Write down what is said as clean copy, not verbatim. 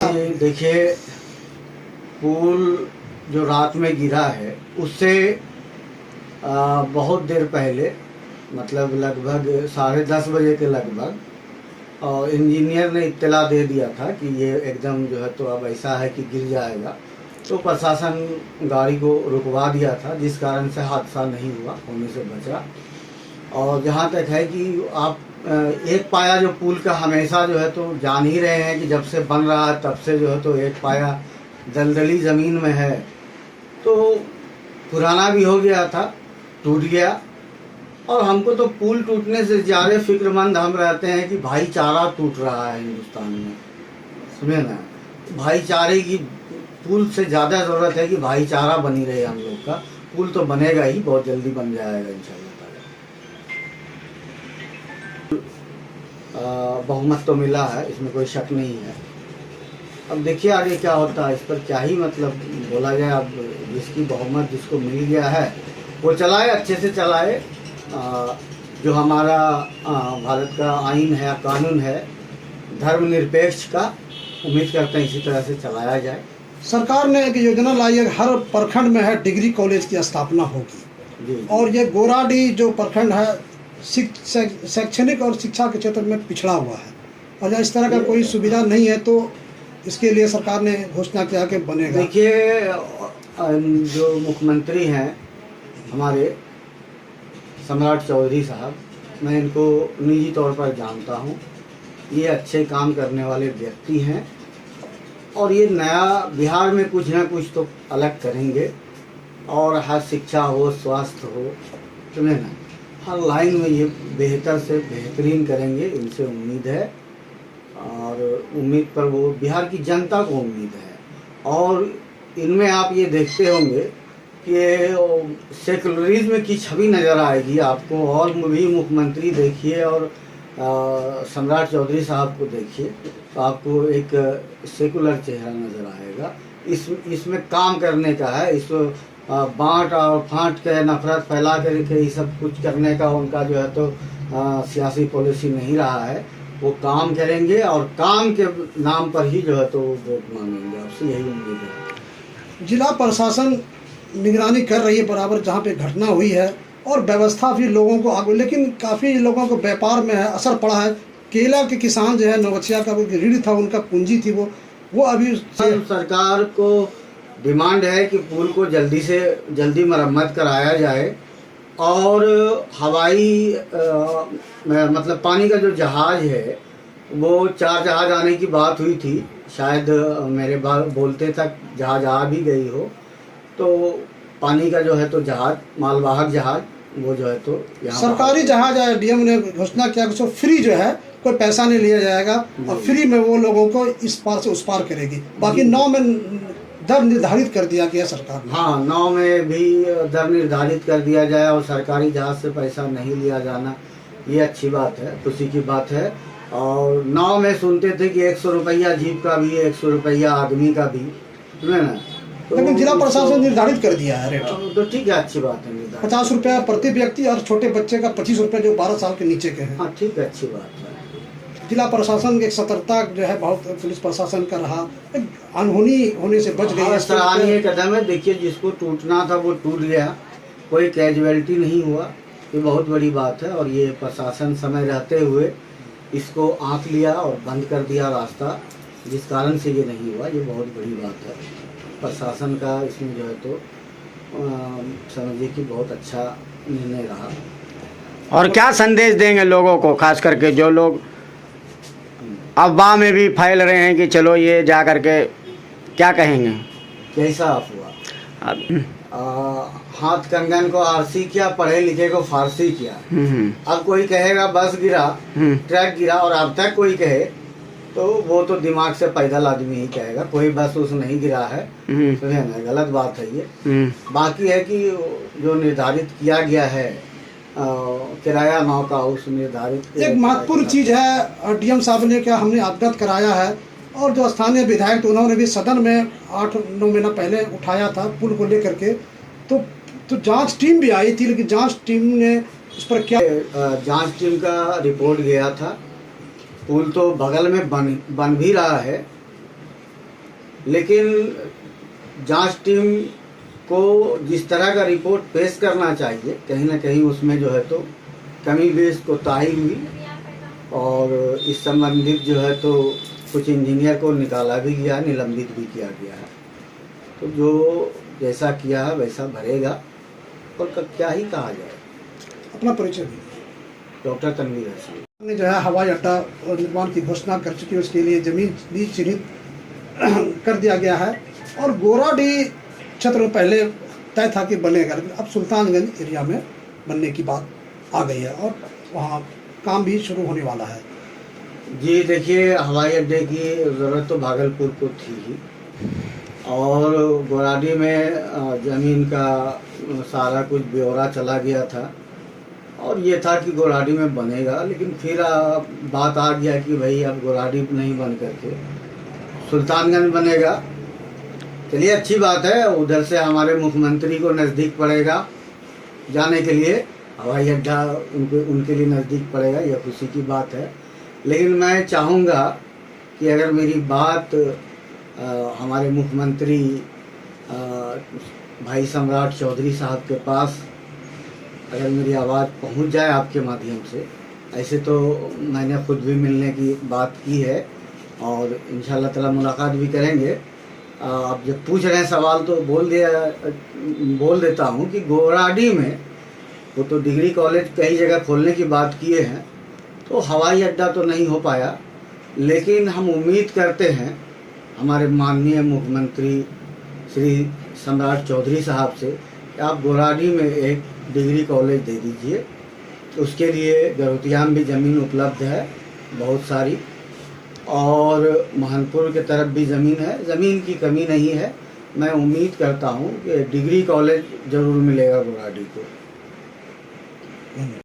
देखिए, पुल जो रात में गिरा है उससे बहुत देर पहले, मतलब लगभग 10:30 बजे के लगभग इंजीनियर ने इत्तला दे दिया था कि ये एकदम जो है तो अब ऐसा है कि गिर जाएगा। तो प्रशासन गाड़ी को रुकवा दिया था, जिस कारण से हादसा नहीं हुआ, होने से बचा। और जहाँ तक है कि आप एक पाया जो पुल का हमेशा जो है तो जान ही रहे हैं कि जब से बन रहा है तब से जो है तो एक पाया दलदली ज़मीन में है, तो पुराना भी हो गया था, टूट गया। और हमको तो पुल टूटने से ज़्यादा फिक्रमंद हम रहते हैं कि भाईचारा टूट रहा है हिंदुस्तान में, सुनिए ना। भाईचारे की पुल से ज़्यादा ज़रूरत है कि भाईचारा बनी रहे हम लोग का। पुल तो बनेगा ही, बहुत जल्दी बन जाएगा इंशाल्लाह। बहुमत तो मिला है, इसमें कोई शक नहीं है। अब देखिए आगे क्या होता है, इस पर क्या ही मतलब बोला जाए। अब जिसकी बहुमत जिसको मिल गया है वो चलाए, अच्छे से चलाए। जो हमारा भारत का आइन है, कानून है धर्मनिरपेक्ष का, उम्मीद करते हैं इसी तरह से चलाया जाए। सरकार ने एक योजना लाई है, हर प्रखंड में है डिग्री कॉलेज की स्थापना होगी। और ये गोराडीह जो प्रखंड है शैक्षणिक और शिक्षा के क्षेत्र में पिछड़ा हुआ है, और इस तरह का कोई सुविधा नहीं है, तो इसके लिए सरकार ने घोषणा किया कि बनेगा। देखिए, जो मुख्यमंत्री हैं हमारे सम्राट चौधरी साहब, मैं इनको निजी तौर पर जानता हूँ। ये अच्छे काम करने वाले व्यक्ति हैं और ये नया बिहार में कुछ ना कुछ तो अलग करेंगे। और हर शिक्षा हो, स्वास्थ्य हो, तुम्हें ना हर लाइन में ये बेहतर से बेहतरीन करेंगे, इनसे उम्मीद है। और उम्मीद पर वो बिहार की जनता को उम्मीद है। और इनमें आप ये देखते होंगे कि सेकुलरिज्म की छवि नज़र आएगी आपको। और भी मुख्यमंत्री देखिए और सम्राट चौधरी साहब को देखिए तो आपको एक सेकुलर चेहरा नज़र आएगा। इसमें काम करने का है, इस बांट और फांट के नफरत फैला करके ये सब कुछ करने का उनका जो है तो सियासी पॉलिसी नहीं रहा है। वो काम करेंगे और काम के नाम पर ही जो है तो वोट मांगेंगे, आपसे यही उम्मीद है। जिला प्रशासन निगरानी कर रही है बराबर जहाँ पे घटना हुई है, और व्यवस्था भी लोगों को आगे, लेकिन काफ़ी लोगों को व्यापार में है असर पड़ा है। केला के किसान जो है, नवगछिया का ऋण था, उनका पूंजी थी, वो अभी सरकार को डिमांड है कि पुल को जल्दी से जल्दी मरम्मत कराया जाए। और हवाई मतलब पानी का जो जहाज़ है, वो 4 जहाज़ आने की बात हुई थी, शायद मेरे बोलते तक जहाज़ आ भी गई हो। तो पानी का जो है तो जहाज़, मालवाहक जहाज़, वो जो है तो सरकारी जहाज है। डीएम ने घोषणा किया कि फ्री जो है, कोई पैसा नहीं लिया जाएगा और फ्री में वो लोगों को इस पार से उस पार करेगी। बाकी 9 में दर निर्धारित कर दिया गया सरकार ने। हाँ, 9 में भी दर निर्धारित कर दिया जाए और सरकारी जहाज से पैसा नहीं लिया जाना, ये अच्छी बात है, खुशी की बात है। और 9 में सुनते थे कि 100 रुपया जीप का भी, 100 रुपया आदमी का भी, है ना। तो लेकिन जिला प्रशासन निर्धारित कर दिया है रेट। तो ठीक है, अच्छी बात है। 50 रुपया प्रति व्यक्ति, और छोटे बच्चे का 25 रुपया जो 12 साल के नीचे के हैं। हाँ, ठीक है, अच्छी बात है। जिला प्रशासन की एक सतर्कता जो है, बहुत पुलिस प्रशासन का रहा, अनहोनी होने से बच गई। सराहनीय कदम है। देखिए, जिसको टूटना था वो टूट गया, कोई कैजुअलिटी नहीं हुआ, ये बहुत बड़ी बात है। और ये प्रशासन समय रहते हुए इसको आंक लिया और बंद कर दिया रास्ता, जिस कारण से ये नहीं हुआ, ये बहुत बड़ी बात है। प्रशासन का इसमें जो है तो समझिए कि बहुत अच्छा निर्णय रहा। और क्या संदेश देंगे लोगों को, खास करके जो लोग अफवाह में भी फैल रहे हैं कि चलो ये जा करके, क्या कहेंगे? कैसा अफवाह? हाथ कंगन को आरसी किया, पढ़े लिखे को फारसी किया। अब कोई कहेगा बस गिरा, ट्रक गिरा, और अब तक कोई कहे तो वो तो दिमाग से पैदल आदमी ही कहेगा, कोई बस उस नहीं गिरा है, तो है ना, गलत बात है ये। बाकी है कि जो निर्धारित किया गया है किराया 9 का, उस निर्धारित एक महत्वपूर्ण चीज़ है, डीएम साहब ने क्या हमने अवगत कराया है, और जो स्थानीय विधायक, तो उन्होंने भी सदन में 8-9 महीना पहले उठाया था पुल को लेकर के। तो जांच टीम भी आई थी, लेकिन जांच टीम ने उस पर क्या, जांच टीम का रिपोर्ट गया था। पुल तो बगल में बन भी रहा है, लेकिन जांच टीम को जिस तरह का रिपोर्ट पेश करना चाहिए कहीं ना कहीं उसमें जो है तो कमी बेश कोताही हुई और इस संबंधित जो है तो कुछ इंजीनियर को निकाला भी गया, निलंबित भी किया गया है। तो जो जैसा किया है वैसा भरेगा और क्या ही कहा जाए। अपना परिचय भी डॉक्टर तनवीर हसन ने जो है हवाई अड्डा निर्माण की घोषणा कर चुकी है, उसके लिए जमीन भी चिन्हित कर दिया गया है और गोराडीह क्षेत्र में पहले तय था कि बनेगा, लेकिन अब सुल्तानगंज एरिया में बनने की बात आ गई है और वहाँ काम भी शुरू होने वाला है। जी देखिए, हवाई अड्डे की ज़रूरत तो भागलपुर को थी ही और गोराडीह में ज़मीन का सारा कुछ ब्यौरा चला गया था और ये था कि गोराडीह में बनेगा, लेकिन फिर बात आ गया कि भाई अब गोराडीह नहीं बन करके सुल्तानगंज बनेगा। चलिए अच्छी बात है, उधर से हमारे मुख्यमंत्री को नज़दीक पड़ेगा जाने के लिए, हवाई अड्डा उनके लिए नज़दीक पड़ेगा, यह खुशी की बात है। लेकिन मैं चाहूँगा कि अगर मेरी बात हमारे मुख्यमंत्री भाई सम्राट चौधरी साहब के पास अगर मेरी आवाज़ पहुंच जाए आपके माध्यम से, ऐसे तो मैंने खुद भी मिलने की बात की है और इंशाल्लाह ताला मुलाकात भी करेंगे। आप जब पूछ रहे हैं सवाल तो बोल देता हूं कि गोराडीह में वो तो डिग्री कॉलेज कई जगह खोलने की बात किए हैं, तो हवाई अड्डा तो नहीं हो पाया, लेकिन हम उम्मीद करते हैं हमारे माननीय मुख्यमंत्री श्री सम्राट चौधरी साहब से कि आप गोराडीह में एक डिग्री कॉलेज दे दीजिए। उसके लिए गरुतिया में भी ज़मीन उपलब्ध है बहुत सारी और महनपुर के तरफ भी ज़मीन है, ज़मीन की कमी नहीं है। मैं उम्मीद करता हूँ कि डिग्री कॉलेज ज़रूर मिलेगा गोराडीह को।